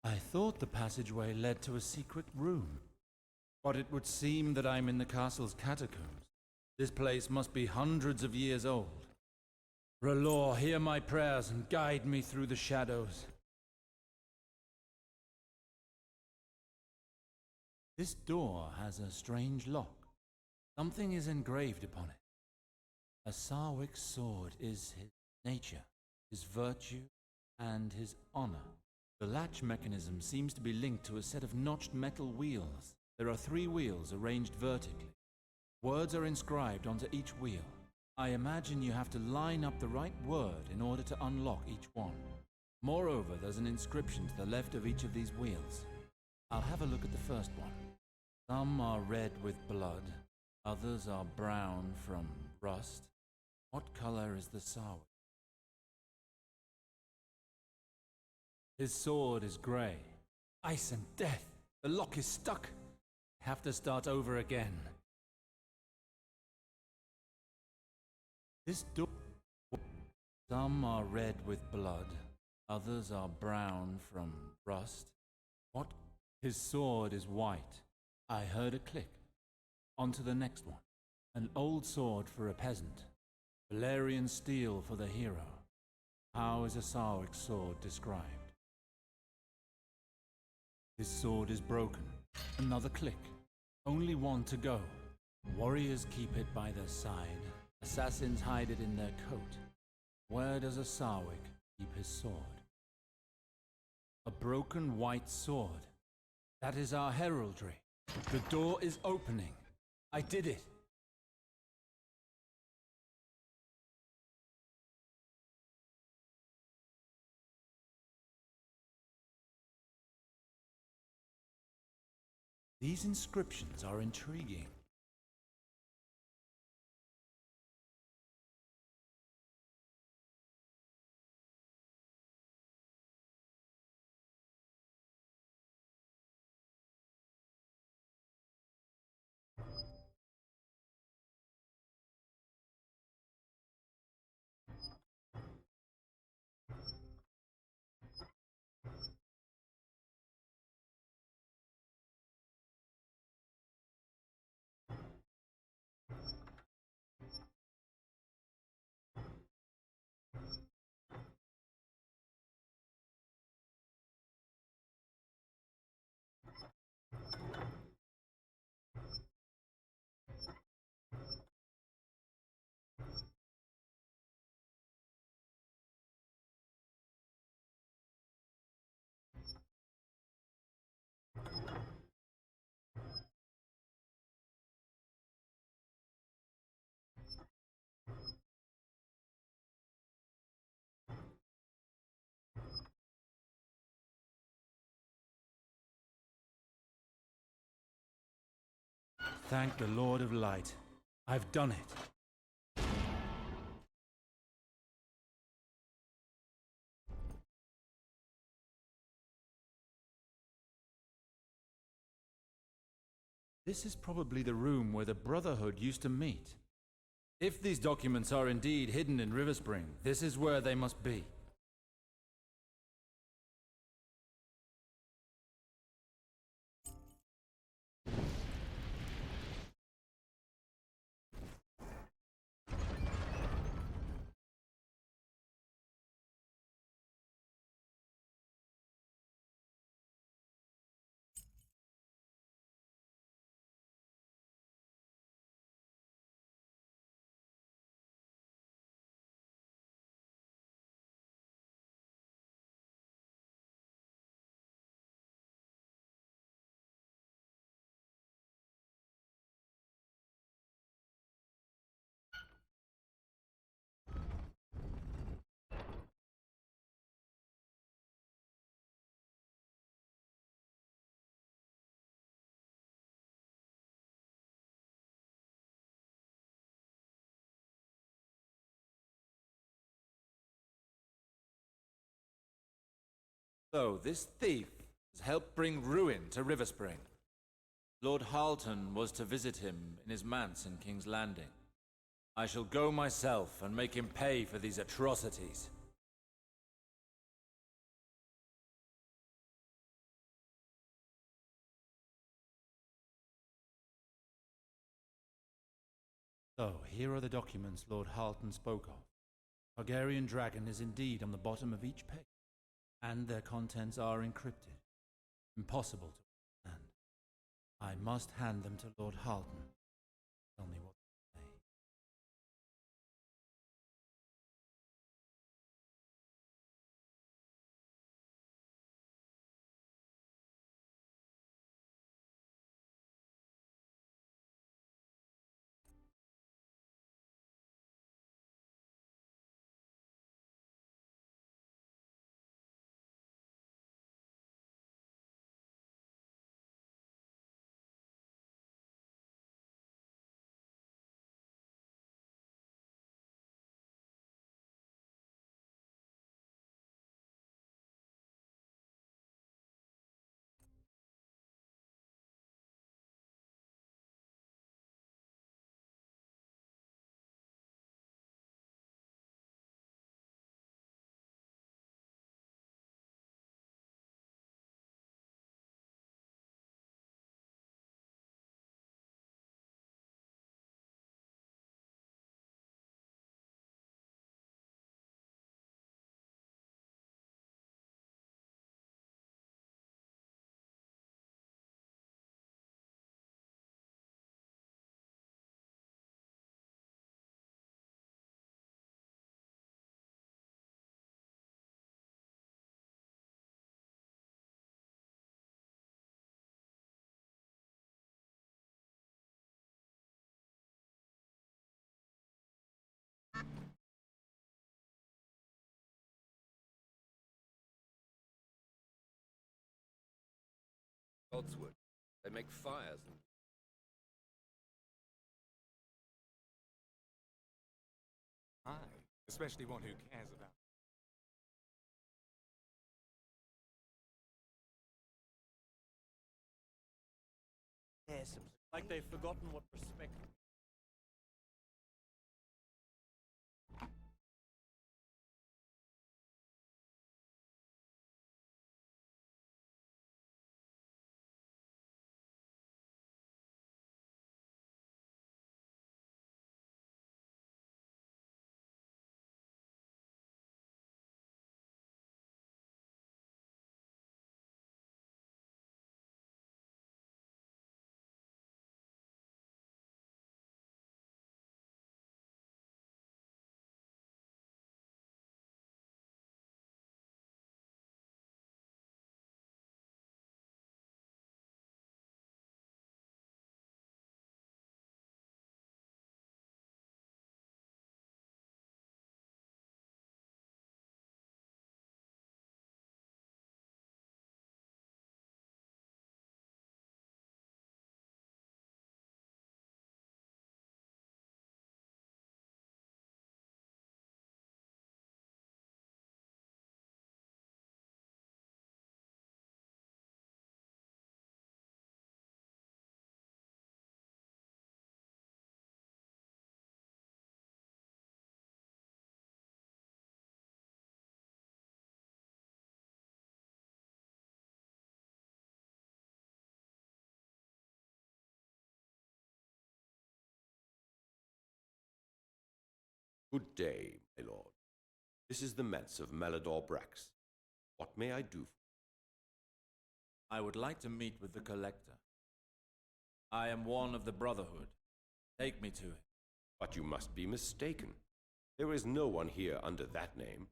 I thought the passageway led to a secret room, but it would seem that I'm in the castle's catacombs. This place must be hundreds of years old. R'hllor, hear my prayers and guide me through the shadows. This door has a strange lock. Something is engraved upon it. A Sarwic's sword is his nature, his virtue, and his honor. The latch mechanism seems to be linked to a set of notched metal wheels. There are 3 wheels arranged vertically. Words are inscribed onto each wheel. I imagine you have to line up the right word in order to unlock each one. Moreover, there's an inscription to the left of each of these wheels. I'll have a look at the first one. Some are red with blood, others are brown from rust. What color is the Sarwic? His sword is grey. Ice and death. The lock is stuck. I have to start over again. This door... Some are red with blood, others are brown from rust. What? His sword is white. I heard a click. On to the next one. An old sword for a peasant. Valerian steel for the hero. How is a Sarwic sword described? His sword is broken. Another click. Only one to go. Warriors keep it by their side. Assassins hide it in their coat. Where does a Sarwic keep his sword? A broken white sword. That is our heraldry. The door is opening. I did it. These inscriptions are intriguing. Thank the Lord of Light. I've done it. This is probably the room where the Brotherhood used to meet. If these documents are indeed hidden in Riverspring, this is where they must be. So, this thief has helped bring ruin to Riverspring. Lord Halton was to visit him in his manse in King's Landing. I shall go myself and make him pay for these atrocities. So, here are the documents Lord Halton spoke of. Targaryen dragon is indeed on the bottom of each page, and their contents are encrypted. Impossible to understand. I must hand them to Lord Halton. Tell me what they say. Godswood. They make fires and... Aye, especially one who cares about... Yes, like they've forgotten what respect... Good day, my lord. This is the Metz of Malador Brax. What may I do? I would like to meet with the Collector. I am one of the Brotherhood. Take me to him. But you must be mistaken. There is no one here under that name.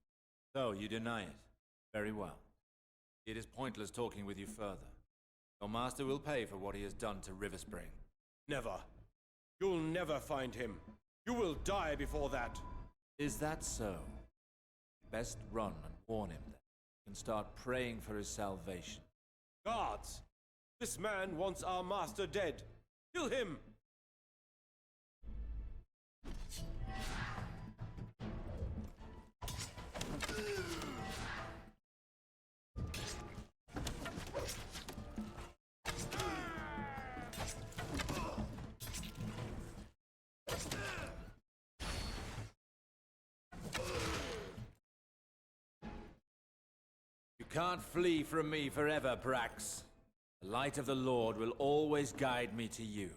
So, you deny it? Very well. It is pointless talking with you further. Your master will pay for what he has done to River Spring. Never. You'll never find him. You will die before that. Is that so? Best run and warn him then. And start praying for his salvation. Guards! This man wants our master dead. Kill him! You can't flee from me forever, Brax. The light of the Lord will always guide me to you.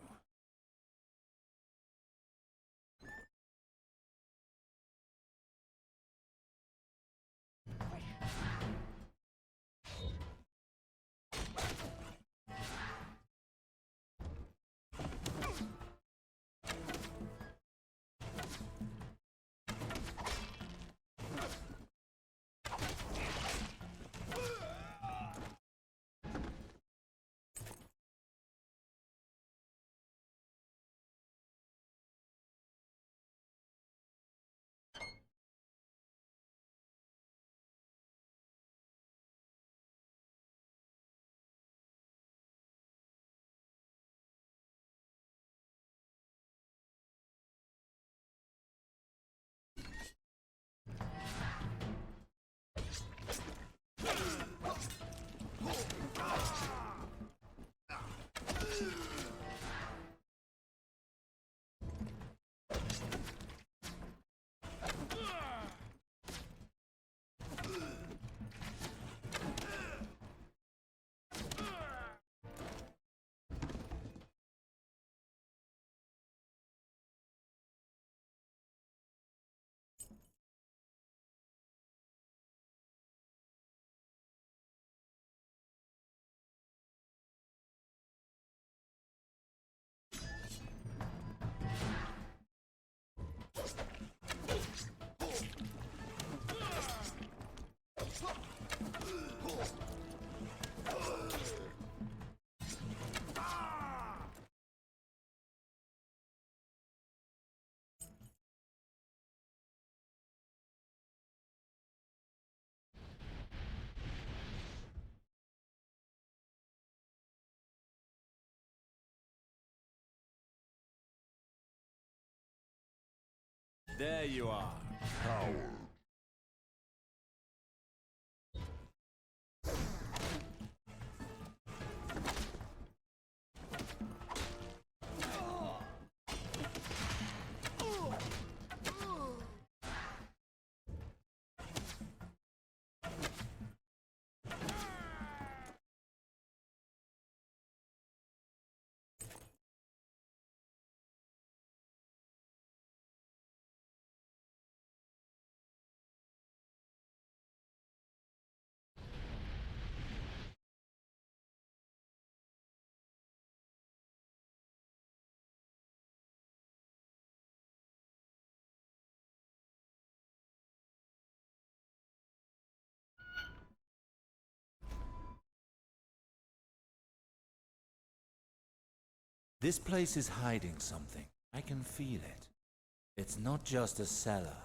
There you are. This place is hiding something. I can feel it. It's not just a cellar.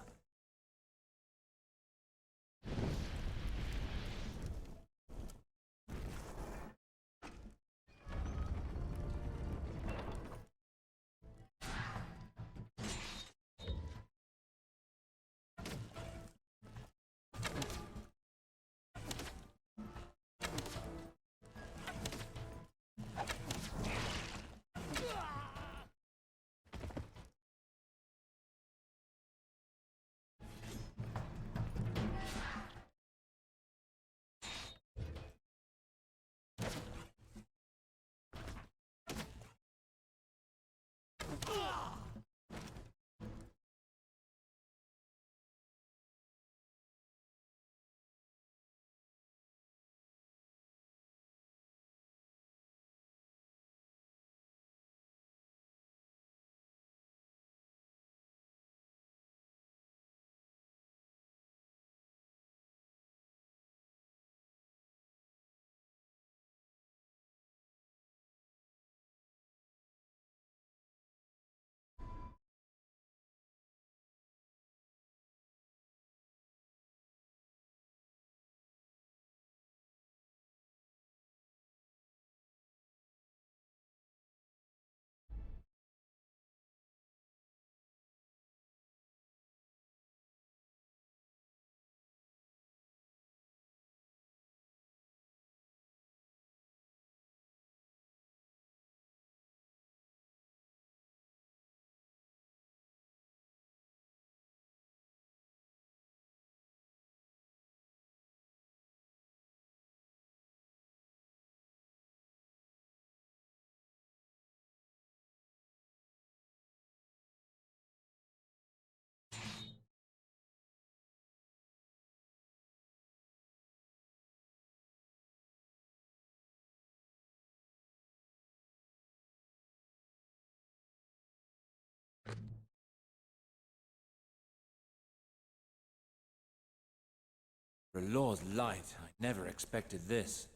For a law's light, I never expected this.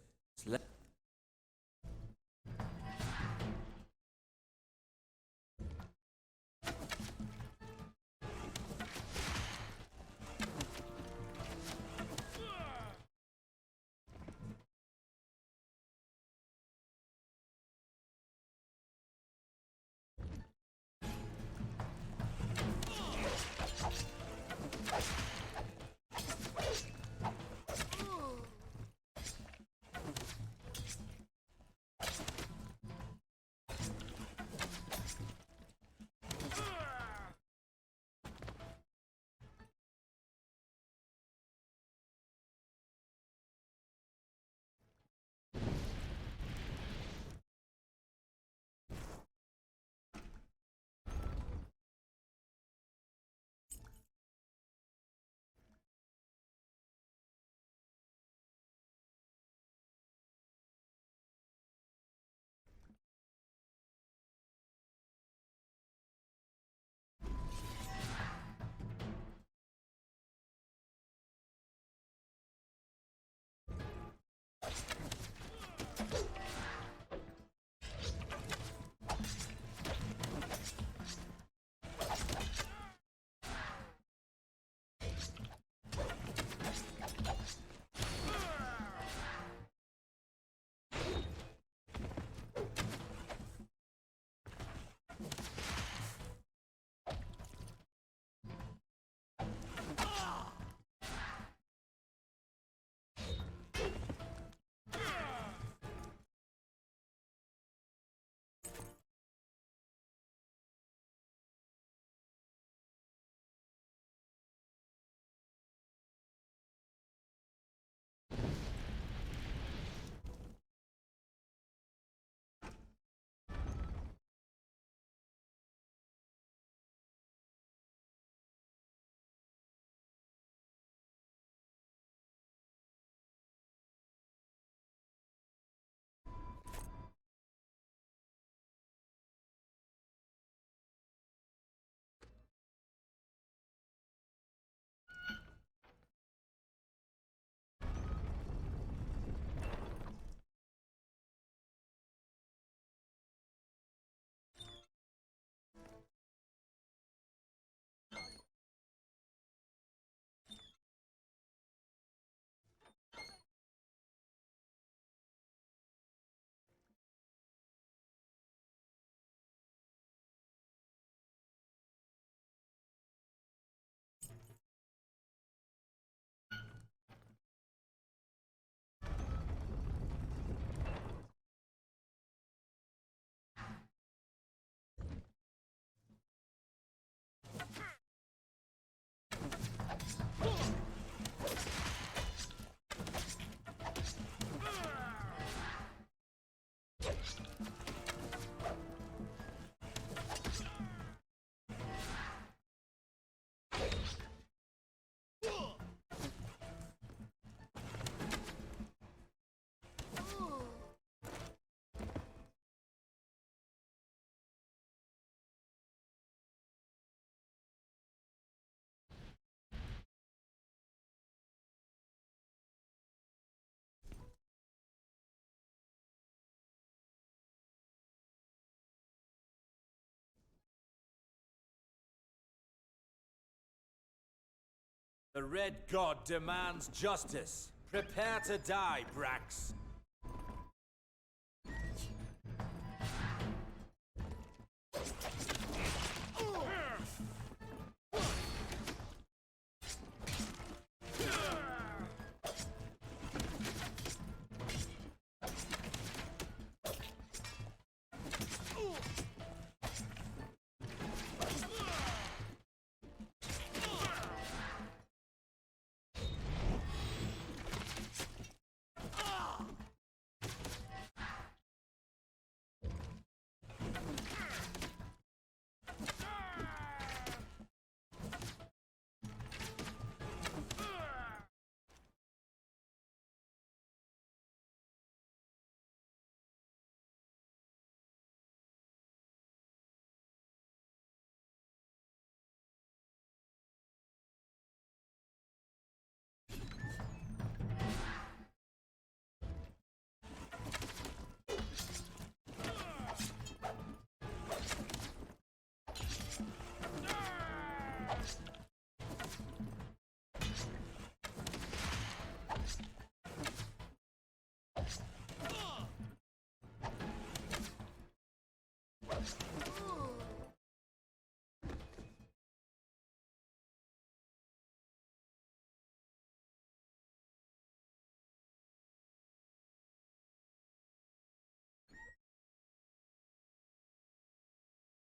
The Red God demands justice. Prepare to die, Brax.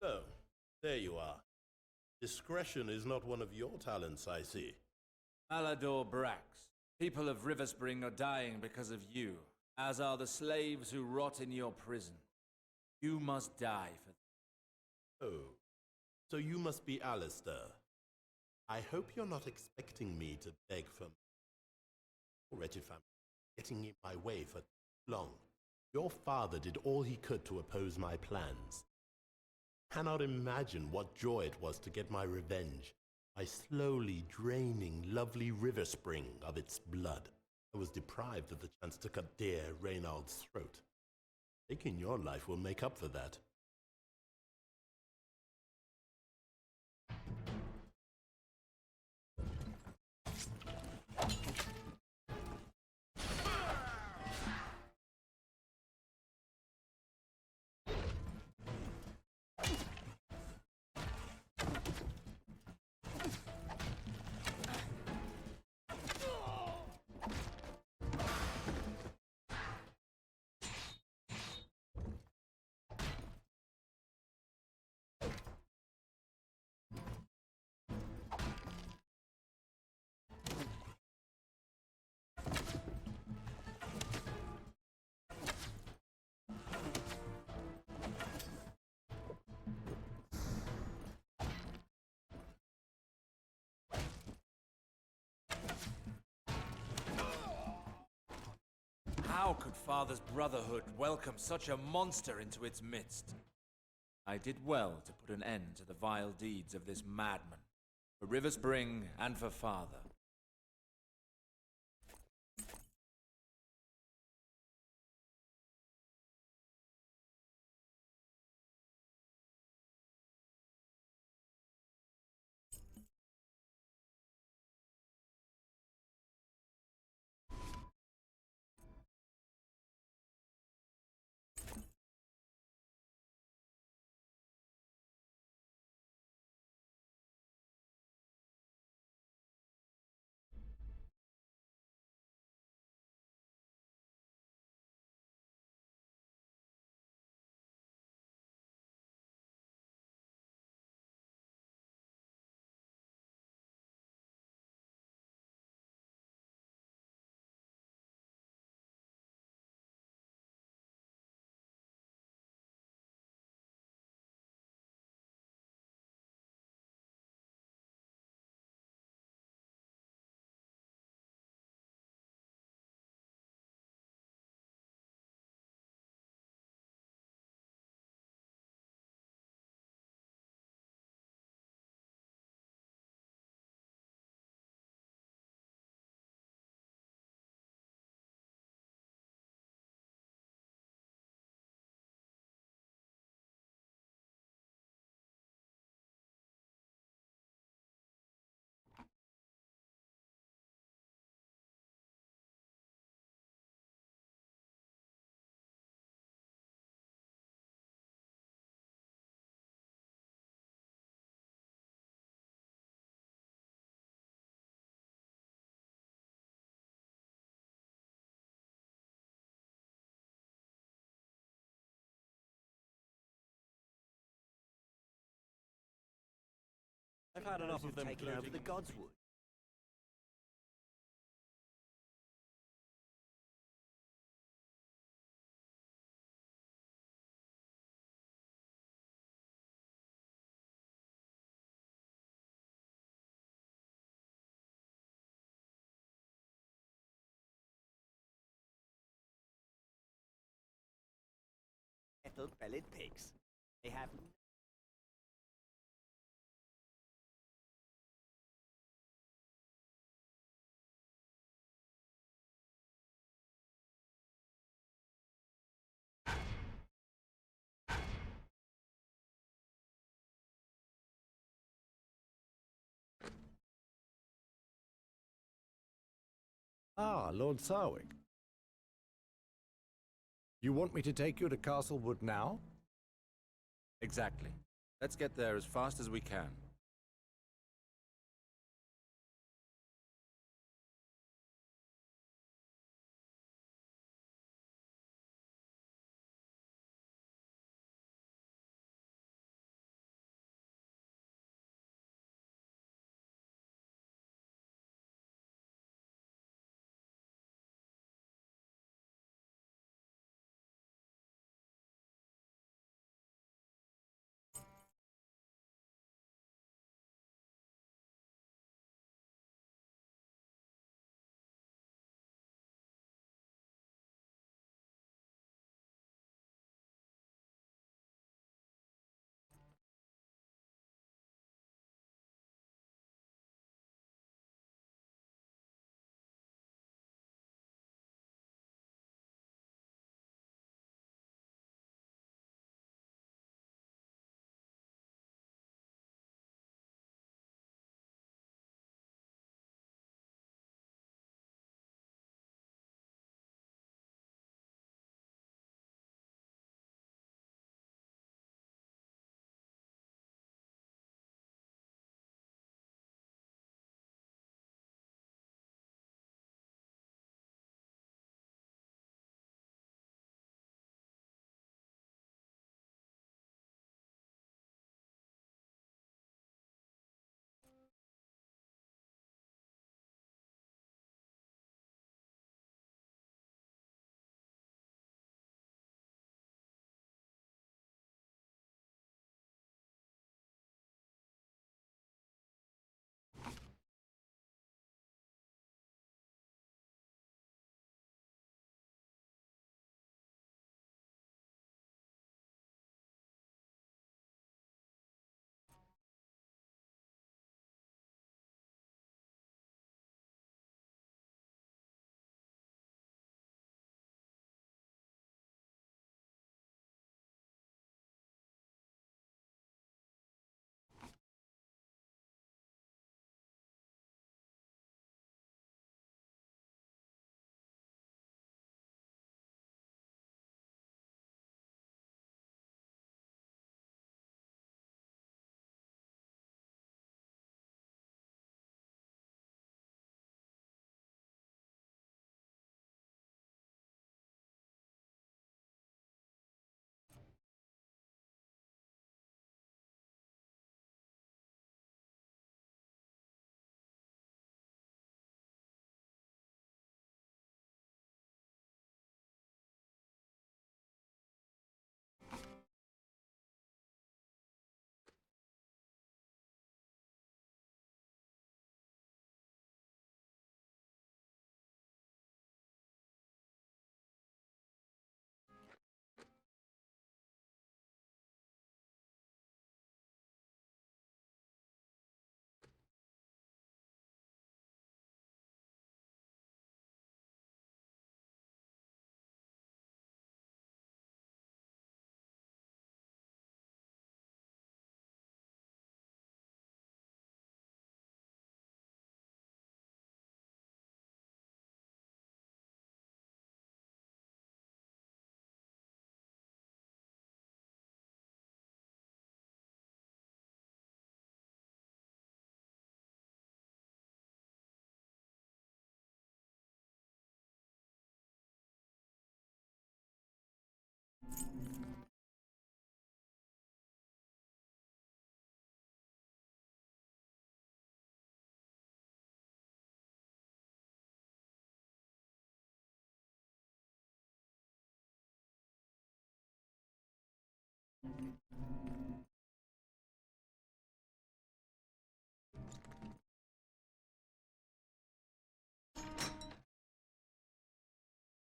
So, there you are. Discretion is not one of your talents, I see. Malador Brax, people of Riverspring are dying because of you, as are the slaves who rot in your prison. You must die for Oh, so you must be Alistair. I hope you're not expecting me to beg for wretched family getting in my way for too long. Your father did all he could to oppose my plans. Cannot imagine what joy it was to get my revenge by slowly draining lovely Riverspring of its blood. I was deprived of the chance to cut dear Reynald's throat. Taking your life will make up for that. How could Father's Brotherhood welcome such a monster into its midst? I did well to put an end to the vile deeds of this madman, for Riverspring and for Father. I've had enough of them taking over floating the in Godswood. Metal-bellied pigs. They have Ah, Lord Sarwick. You want me to take you to Castlewood now? Exactly. Let's get there as fast as we can.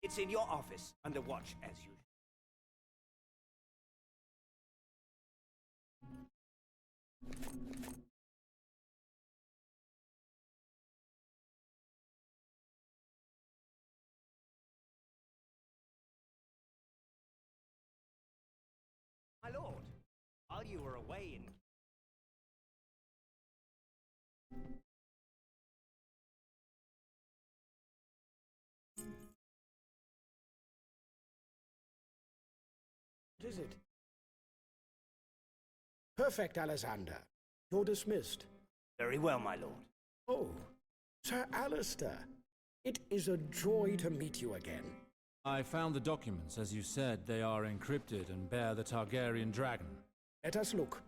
It's in your office, under watch as usual. My lord, while you were away in... What is it? Perfect, Alexander. You're dismissed. Very well, my lord. Oh, Sir Alistair. It is a joy to meet you again. I found the documents. As you said, they are encrypted and bear the Targaryen dragon. Let us look.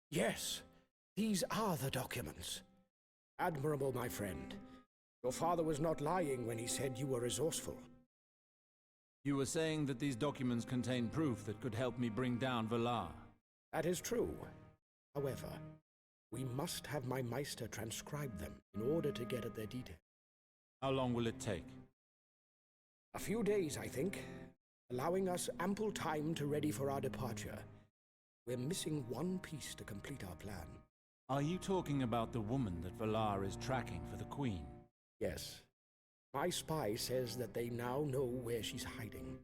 Yes, these are the documents. Admirable, my friend. Your father was not lying when he said you were resourceful. You were saying that these documents contain proof that could help me bring down Valar. That is true. However, we must have my Meister transcribe them in order to get at their details. How long will it take? A few days, I think, allowing us ample time to ready for our departure. We're missing one piece to complete our plan. Are you talking about the woman that Valar is tracking for the Queen? Yes. My spy says that they now know where she's hiding,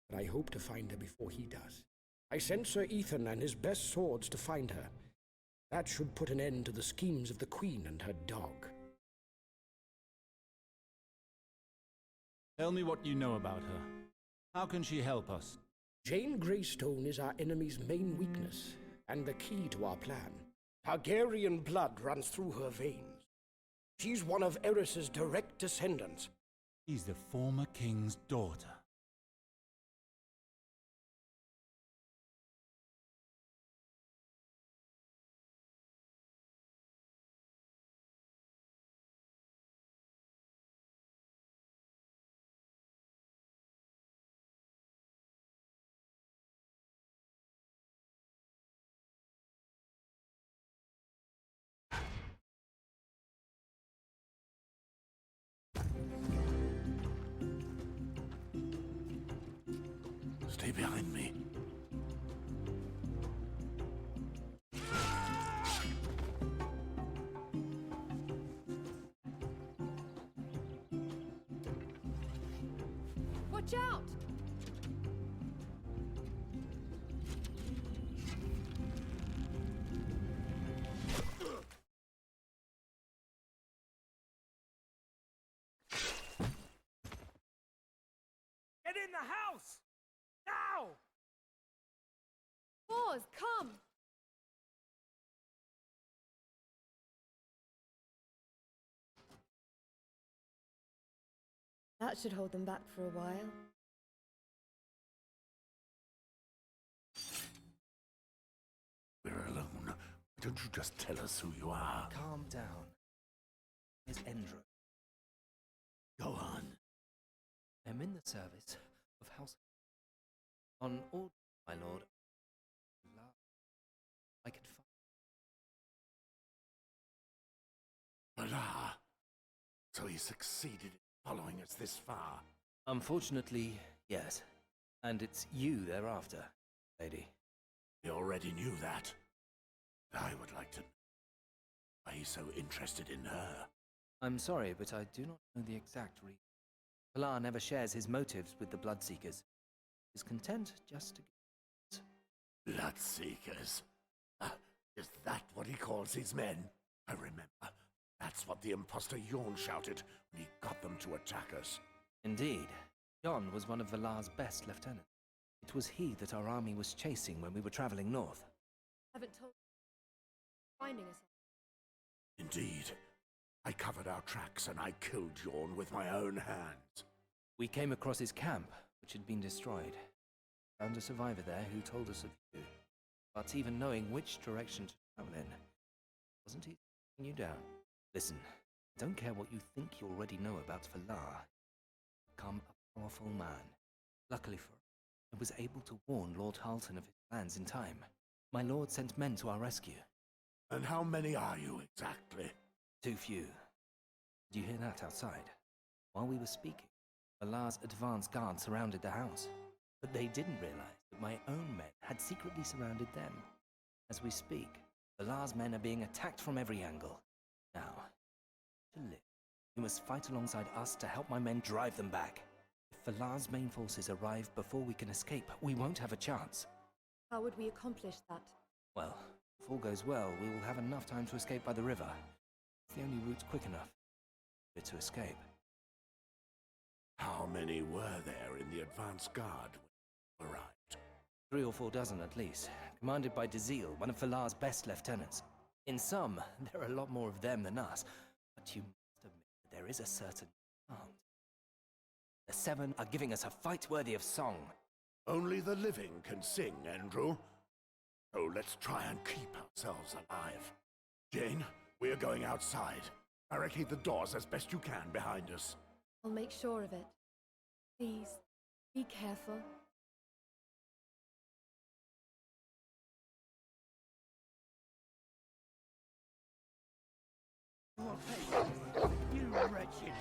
but I hope to find her before he does. I sent Sir Ethan and his best swords to find her. That should put an end to the schemes of the Queen and her dog. Tell me what you know about her. How can she help us? Jane Greystone is our enemy's main weakness, and the key to our plan. Targaryen blood runs through her veins. She's one of Eris's direct descendants. She's the former king's daughter. Stay behind me. Watch out! Get in the house! Now! Pause, come! That should hold them back for a while. We're alone. Why don't you just tell us who you are? Calm down. Here's Endro. Go on. I'm in the service of House... On order, my lord. I could find... Valar. So he succeeded in following us this far. Unfortunately, yes. And it's you they're after, lady. We already knew that. I would like to know why he's so interested in her. I'm sorry, but I do not know the exact reason. Valar never shares his motives with the Bloodseekers. He's content just to... Bloodseekers? Is that what he calls his men? I remember. That's what the imposter Yorn shouted when he got them to attack us. Indeed. Jon was one of Valar's best lieutenants. It was he that our army was chasing when we were traveling north. Haven't told finding us. Indeed. I covered our tracks and I killed Yorn with my own hands. We came across his camp, which had been destroyed. Found a survivor there who told us of you. But even knowing which direction to travel in, wasn't he taking you down? Listen, I don't care what you think you already know about Valar. Become a powerful man. Luckily for us, I was able to warn Lord Halton of his plans in time. My lord sent men to our rescue. And how many are you exactly? Too few. Did you hear that outside? While we were speaking, Valar's advance guard surrounded the house. But they didn't realize that my own men had secretly surrounded them. As we speak, Valar's men are being attacked from every angle. Now, to live, you must fight alongside us to help my men drive them back. If Valar's main forces arrive before we can escape, we won't have a chance. How would we accomplish that? Well, if all goes well, we will have enough time to escape by the river. It's the only route quick enough to escape. How many were there in the advance guard when you arrived? 3 or 4 dozen at least, commanded by Dazil, one of Valar's best lieutenants. In sum, there are a lot more of them than us, but you must admit that there is a certain chance. The 7 are giving us a fight worthy of song. Only the living can sing, Andrew. So let's try and keep ourselves alive. Jane, we are going outside. Barricade the doors as best you can behind us. I'll make sure of it. Please, be careful. You wretched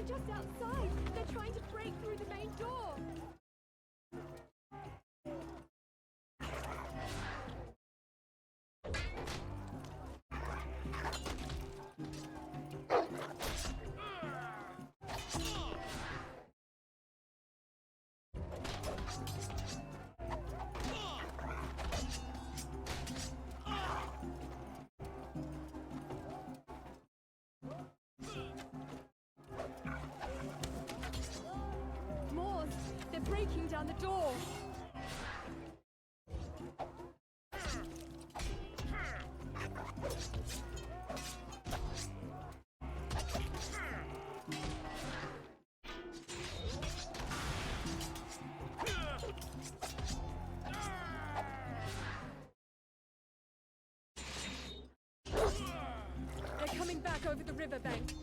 They're just outside! They're trying to break through the main door! Moors! They're breaking down the door! They're coming back over the riverbank.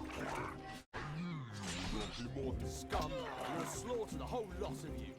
You more than scum. We'll slaughter the whole lot of you.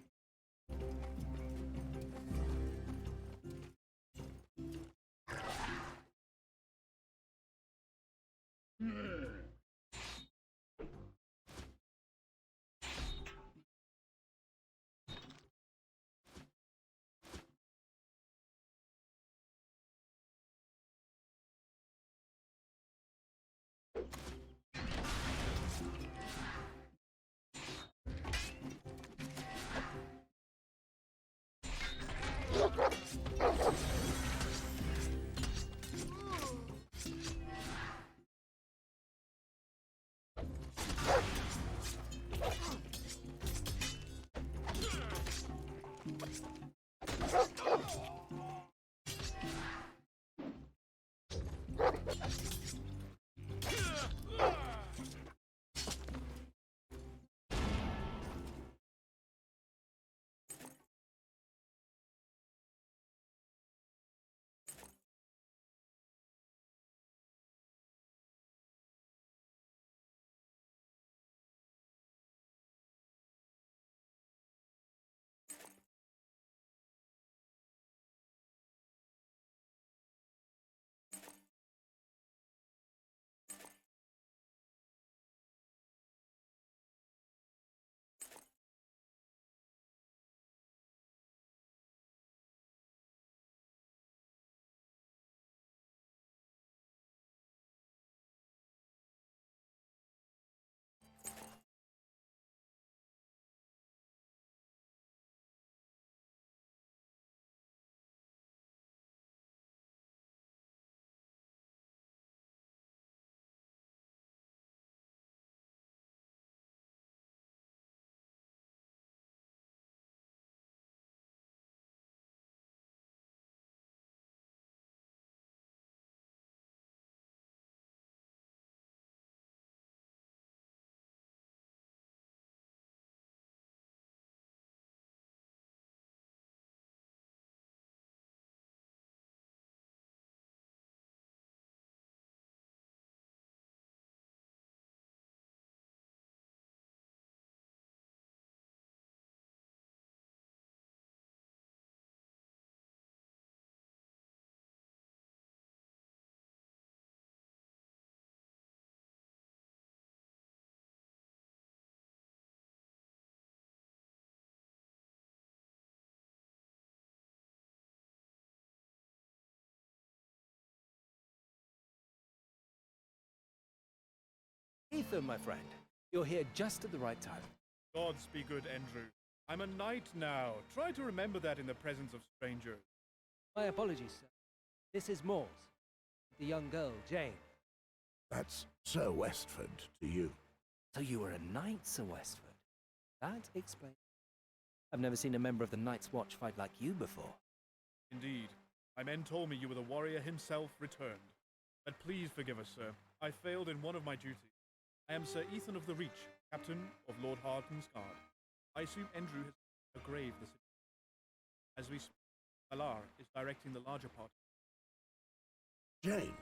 Ethan, my friend, you're here just at the right time. Gods be good, Andrew. I'm a knight now. Try to remember that in the presence of strangers. My apologies, sir. This is Morse, the young girl, Jane. That's Sir Westford to you. So you were a knight, Sir Westford. That explains. I've never seen a member of the Night's Watch fight like you before. Indeed. My men told me you were the warrior himself returned. But please forgive us, sir. I failed in one of my duties. I am Sir Ethan of the Reach, captain of Lord Harden's guard. I assume Andrew has a grave this evening. As we speak, Alar is directing the larger party. Jane,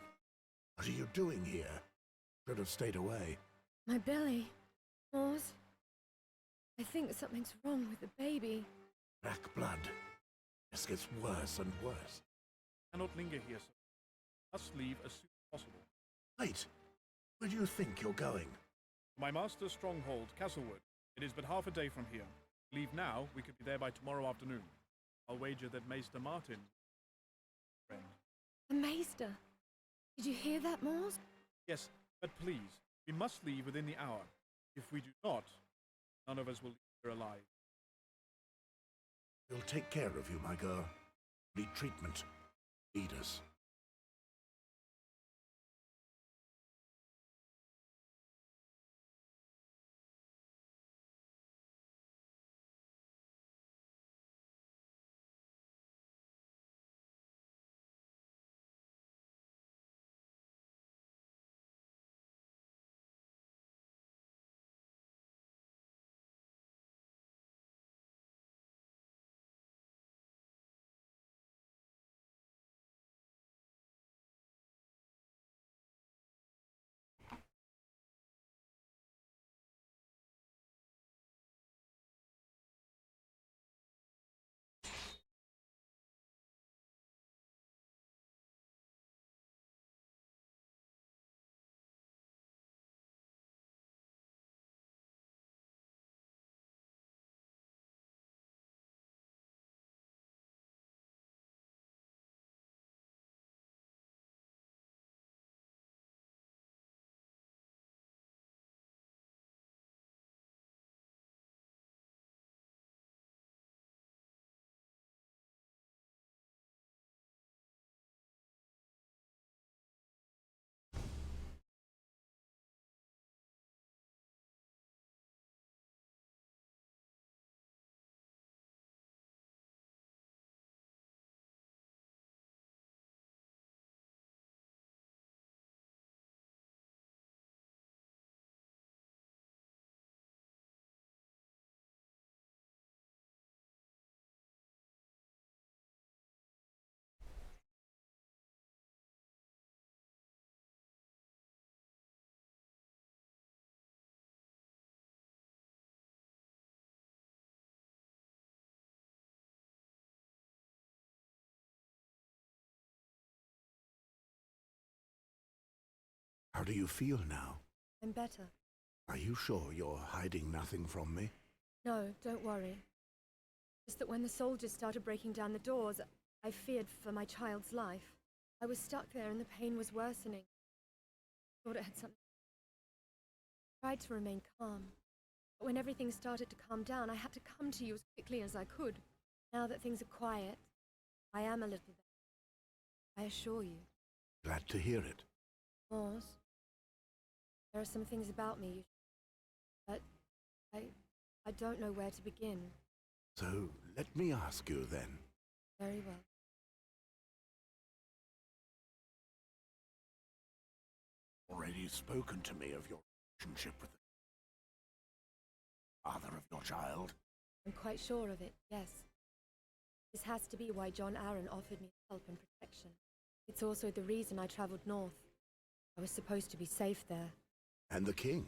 what are you doing here? Should have stayed away. My belly. Morse. I think something's wrong with the baby. Black blood. This gets worse and worse. Cannot linger here, sir. Must leave as soon as possible. Wait, where do you think you're going? My master's stronghold, Castlewood. It is but half a day from here. Leave now, we could be there by tomorrow afternoon. I'll wager that Maester Martin... friend. The Maester. Did you hear that, Morse? Yes, but please, we must leave within the hour. If we do not, none of us will leave here alive. We'll take care of you, my girl. Need treatment. Lead us. How do you feel now? I'm better. Are you sure you're hiding nothing from me? No, don't worry. Just that when the soldiers started breaking down the doors, I feared for my child's life. I was stuck there and the pain was worsening. Thought it had something. Tried to remain calm. But when everything started to calm down, I had to come to you as quickly as I could. Now that things are quiet, I am a little better. I assure you. Glad to hear it. Mors, there are some things about me, but I don't know where to begin. So let me ask you then. Very well. Already spoken to me of your relationship with the father of your child? I'm quite sure of it, yes. This has to be why John Aaron offered me help and protection. It's also the reason I traveled north. I was supposed to be safe there. And the king?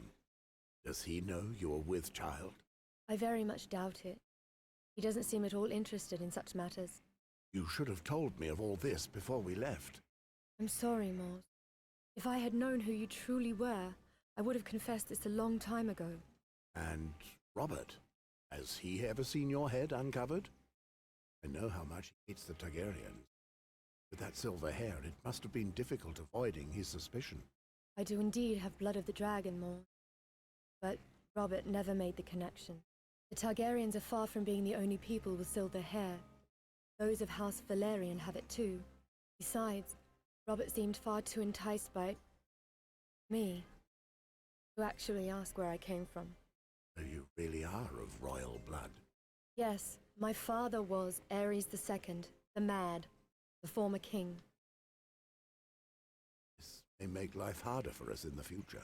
Does he know you're with child? I very much doubt it. He doesn't seem at all interested in such matters. You should have told me of all this before we left. I'm sorry, Mors. If I had known who you truly were, I would have confessed this a long time ago. And Robert, has he ever seen your head uncovered? I know how much he hates the Targaryens. With that silver hair, it must have been difficult avoiding his suspicion. I do indeed have blood of the dragon, Mors. But Robert never made the connection. The Targaryens are far from being the only people with silver hair. Those of House Valerian have it too. Besides, Robert seemed far too enticed by me to actually ask where I came from. So you really are of royal blood? Yes, my father was Ares II, the Mad, the former king. This may make life harder for us in the future.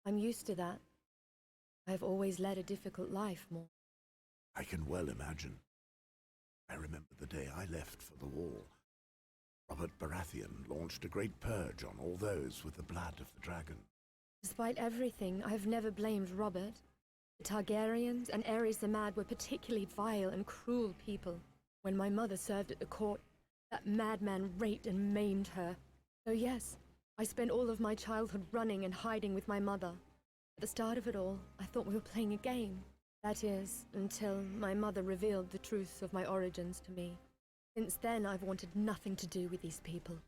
I'm used to that. I've always led a difficult life, Mors. I can well imagine. I remember the day I left for the wall. Robert Baratheon launched a great purge on all those with the blood of the dragon. Despite everything, I've never blamed Robert. The Targaryens and Ares the Mad were particularly vile and cruel people. When my mother served at the court, that madman raped and maimed her. So yes, I spent all of my childhood running and hiding with my mother. At the start of it all, I thought we were playing a game. That is, until my mother revealed the truth of my origins to me. Since then, I've wanted nothing to do with these people.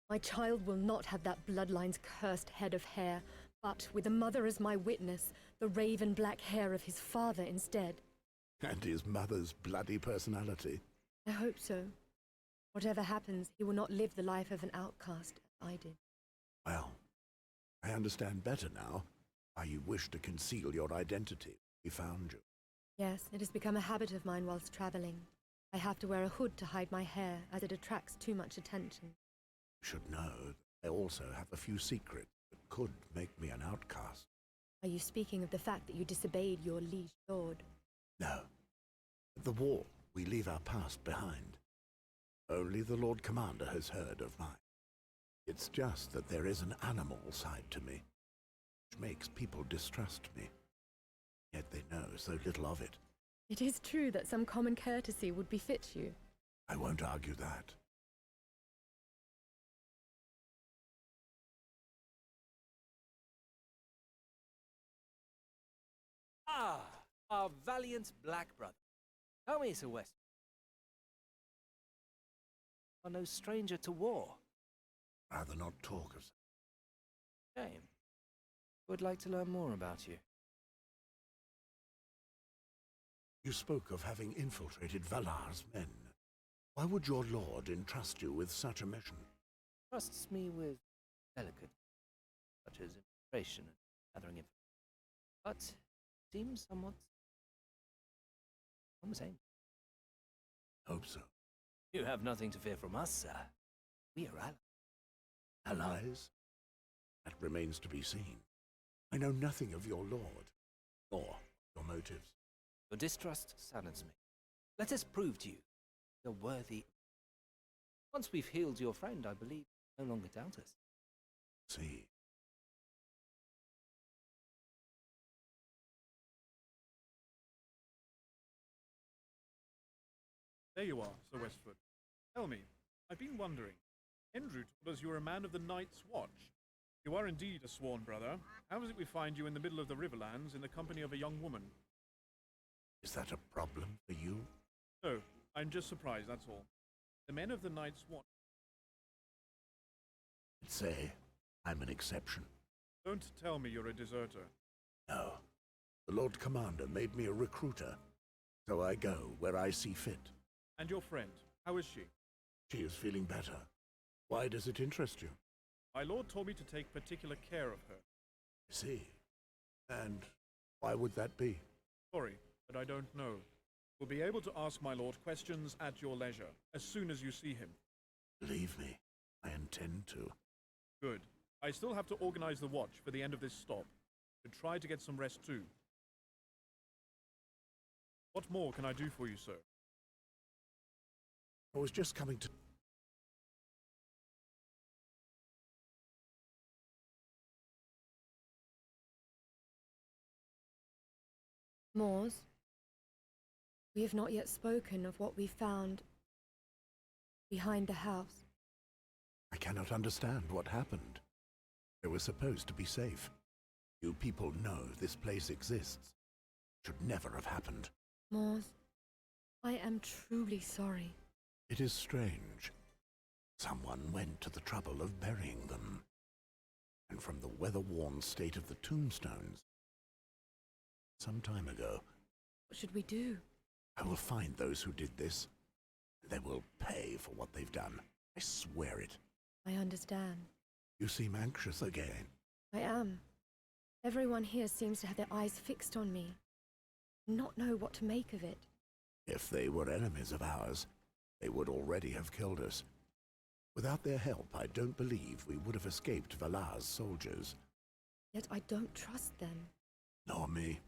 My child will not have that bloodline's cursed head of hair, but with a mother as my witness, the raven black hair of his father instead. And his mother's bloody personality. I hope so. Whatever happens, he will not live the life of an outcast, as I did. Well, I understand better now why you wish to conceal your identity. We found you. Yes, it has become a habit of mine whilst traveling. I have to wear a hood to hide my hair, as it attracts too much attention. You should know that I also have a few secrets that could make me an outcast. Are you speaking of the fact that you disobeyed your liege lord? No. At the wall, we leave our past behind. Only the Lord Commander has heard of mine. It's just that there is an animal side to me, which makes people distrust me. Yet they know so little of it. It is true that some common courtesy would befit you. I won't argue that. Ah, our valiant black brother. Tell me, Sir West. You are no stranger to war. Rather not talk of. Shame. Would like to learn more about you. You spoke of having infiltrated Valar's men. Why would your lord entrust you with such a mission? Trusts me with delicate, such as information and gathering information. But seems somewhat same. Hope so. You have nothing to fear from us, sir. We are allies. Allies? That remains to be seen. I know nothing of your lord, or your motives. Your distrust saddens me. Let us prove to you you're worthy. Once we've healed your friend, I believe you no longer doubt us. See. There you are, Sir Westford. Tell me, I've been wondering. Andrew told us you were a man of the Night's Watch. You are indeed a sworn brother. How is it we find you in the middle of the Riverlands in the company of a young woman? Is that a problem for you? No, I'm just surprised, that's all. The men of the Night's Watch. I'd say I'm an exception. Don't tell me you're a deserter. No. The Lord Commander made me a recruiter, so I go where I see fit. And your friend, how is she? She is feeling better. Why does it interest you? My lord told me to take particular care of her. I see. And why would that be? Sorry, but I don't know. You'll be able to ask my lord questions at your leisure, as soon as you see him. Believe me, I intend to. Good. I still have to organize the watch for the end of this stop. To try to get some rest too. What more can I do for you, sir? I was just coming to... Moors, we have not yet spoken of what we found behind the house. I cannot understand what happened. They were supposed to be safe. You people know this place exists. Should never have happened. Moors, I am truly sorry. It is strange. Someone went to the trouble of burying them. And from the weather-worn state of the tombstones, some time ago. What should we do? I will find those who did this. They will pay for what they've done. I swear it. I understand. You seem anxious again. I am. Everyone here seems to have their eyes fixed on me. Not know what to make of it. If they were enemies of ours, they would already have killed us. Without their help, I don't believe we would have escaped Valar's soldiers. Yet I don't trust them. Nor me.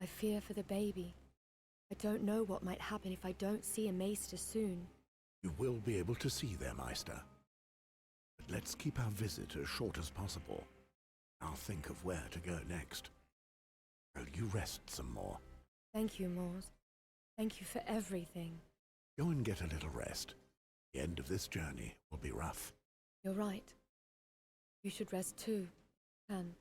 I fear for the baby. I don't know what might happen if I don't see a maester soon. You will be able to see them, Meister. But let's keep our visit as short as possible. I'll think of where to go next. Will you rest some more? Thank you, Moors. Thank you for everything. Go and get a little rest. The end of this journey will be rough. You're right. You should rest too, Can.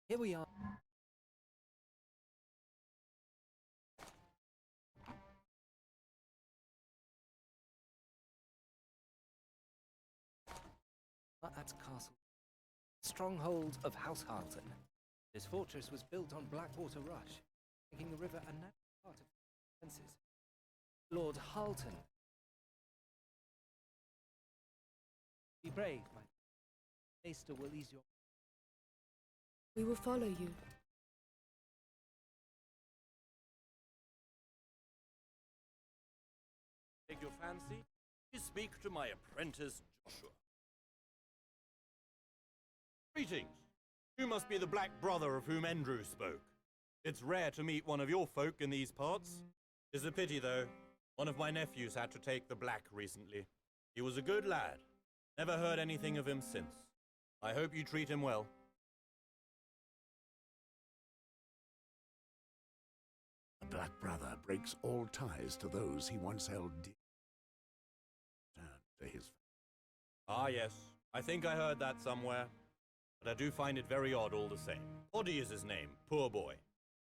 Here we are. At Castle, stronghold of House Harleton. This fortress was built on Blackwater Rush, making the river a natural part of the defences. Lord Harleton. Be brave, my maester will ease your... We will follow you. Take your fancy? You speak to my apprentice, Joshua. Greetings. You must be the black brother of whom Andrew spoke. It's rare to meet one of your folk in these parts. 'Tis a pity, though. One of my nephews had to take the black recently. He was a good lad. Never heard anything of him since. I hope you treat him well. The Black Brother breaks all ties to those he once held dear. To his... Ah, yes. I think I heard that somewhere. But I do find it very odd all the same. Poddy is his name, poor boy.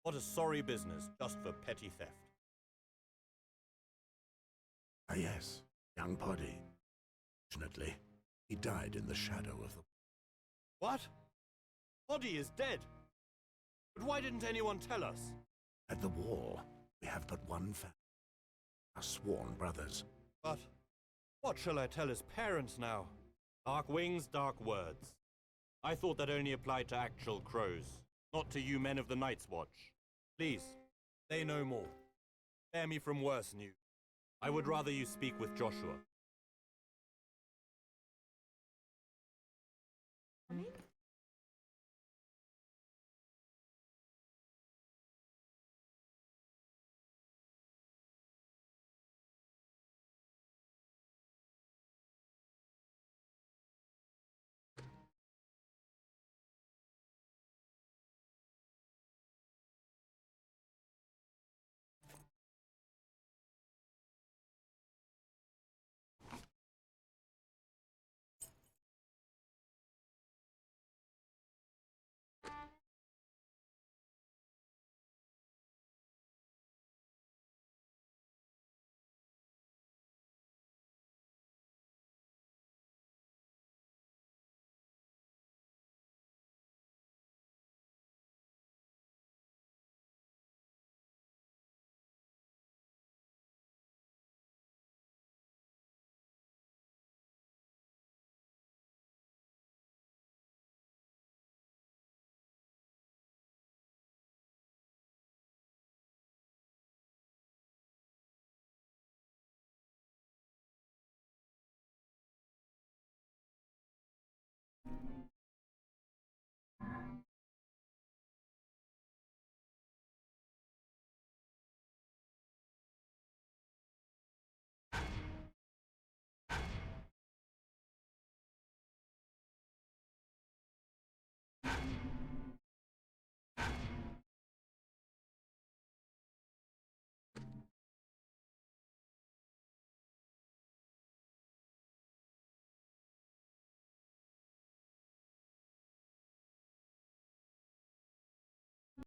What a sorry business, just for petty theft. Ah, yes, young Poddy. Fortunately, he died in the shadow of the... What? Poddy is dead? But why didn't anyone tell us? At the wall, we have but one family. Our sworn brothers. But what shall I tell his parents now? Dark wings, dark words. I thought that only applied to actual crows, not to you men of the Night's Watch. Please, say no more. Spare me from worse news. I would rather you speak with Joshua. Come in.